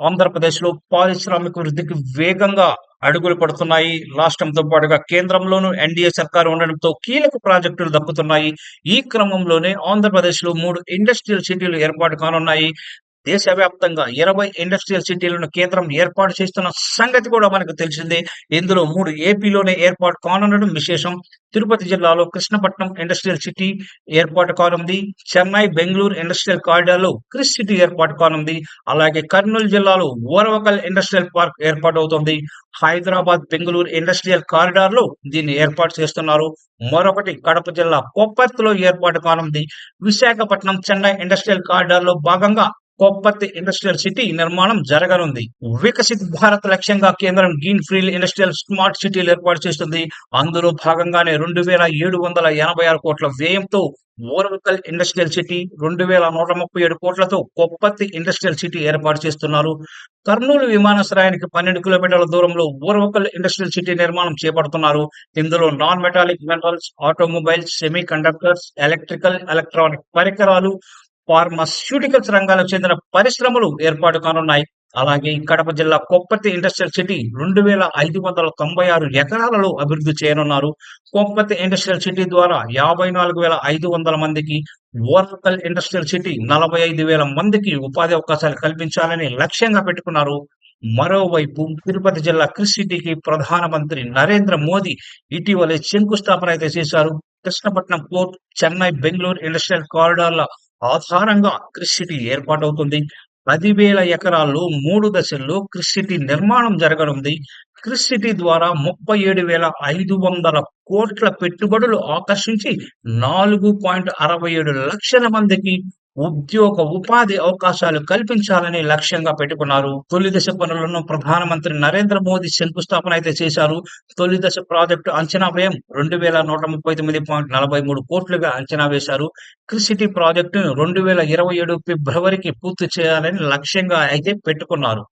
ఆంధ్రప్రదేశ్‌లో పారిశ్రామిక వృద్ధికి వేగంగా అడుగులు పడుతున్నాయి. రాష్ట్రంతో పాటుగా కేంద్రంలోనూ ఎన్‌డీఏ సర్కారు ఉండడంతో కీలక ప్రాజెక్టులు దక్కుతున్నాయి. ఈ క్రమంలోనే ఆంధ్రప్రదేశ్‌లో 3 ఇండస్ట్రియల్ సిటీలు ఏర్పాటు కానున్నాయి. దేశవ్యాప్తంగా 20 ఇండస్ట్రియల్ సిటీలను కేంద్రం ఏర్పాటు చేస్తున్న సంగతి కూడా మనకు తెలిసిందే. ఇందులో 3 ఏపీలోనే ఏర్పాటు కానుండడం విశేషం. తిరుపతి జిల్లాలో కృష్ణపట్నం ఇండస్ట్రియల్ సిటీ ఏర్పాటు కానుంది. చెన్నై, బెంగుళూరు ఇండస్ట్రియల్ కారిడార్‌లో క్రిస్ సిటీ ఏర్పాటు కానుంది. అలాగే కర్నూలు జిల్లాలో ఓరవకల్ ఇండస్ట్రియల్ పార్క్ ఏర్పాటవుతోంది. హైదరాబాద్, బెంగుళూరు ఇండస్ట్రియల్ కారిడార్‌లో దీన్ని ఏర్పాటు చేస్తున్నారు. మరొకటి కడప జిల్లా కొప్పర్తిలో ఏర్పాటు కానుంది. విశాఖపట్నం, చెన్నై ఇండస్ట్రియల్ కారిడార్‌లో భాగంగా కొప్పర్తి ఇండస్ట్రియల్ సిటీ నిర్మాణం జరగనుంది. వికసిత్ భారత్ లక్ష్యంగా కేంద్రం గ్రీన్ ఫీల్డ్ ఇండస్ట్రియల్ స్మార్ట్ సిటీలు ఏర్పాటు చేస్తుంది. అందులో భాగంగానే 2,786 కోట్ల వ్యయంతో ఓర్వకల్ ఇండస్ట్రియల్ సిటీ, 2,137 కోట్లతో కొప్పర్తి ఇండస్ట్రియల్ సిటీ ఏర్పాటు చేస్తున్నారు. కర్నూలు విమానాశ్రయానికి 12 కిలోమీటర్ల దూరంలో ఓర్వకల్ ఇండస్ట్రియల్ సిటీ నిర్మాణం చేపడుతున్నారు. ఇందులో non metallic minerals, automobiles, semi conductors, electrical, electronic పరికరాలు, ఫార్మాస్యూటికల్స్ రంగాలకు చెందిన పరిశ్రమలు ఏర్పాటు కానున్నాయి. అలాగే కడప జిల్లా కొప్పర్తి ఇండస్ట్రియల్ సిటీ 2,596 ఎకరాలలో అభివృద్ధి చేయనున్నారు. కొప్పర్తి ఇండస్ట్రియల్ సిటీ ద్వారా 54,500 మందికి, ఓర్వకల్ ఇండస్ట్రియల్ సిటీ 45,000 మందికి ఉపాధి అవకాశాలు కల్పించాలని లక్ష్యంగా పెట్టుకున్నారు. మరోవైపు తిరుపతి జిల్లా క్రిస్ సిటీకి ప్రధానమంత్రి నరేంద్ర మోదీ ఇటీవలే శంకుస్థాపన అయితే చేశారు. కృష్ణపట్నం పోర్ట్, చెన్నై, బెంగుళూరు ఇండస్ట్రియల్ కారిడార్ల ఆధారంగా క్రిస్ సిటీ ఏర్పాటవుతుంది. 10,000 ఎకరాల్లో 3 దశల్లో క్రిస్ సిటీ నిర్మాణం జరగనుంది. క్రిస్ సిటీ ద్వారా 37,500 కోట్ల పెట్టుబడులు ఆకర్షించి 4.67 లక్షల మందికి ఉపాధి అవకాశాలు కల్పించాలని లక్ష్యంగా పెట్టుకున్నారు. తొలి దశ పనులను ప్రధానమంత్రి నరేంద్ర మోదీ శంకుస్థాపన అయితే చేశారు. తొలి దశ ప్రాజెక్టు అంచనా వ్యయం 2,139.43 కోట్లుగా అంచనా వేశారు. క్రిస్ సిటీ ప్రాజెక్టును 2027 ఫిబ్రవరికి పూర్తి చేయాలని లక్ష్యంగా అయితే పెట్టుకున్నారు.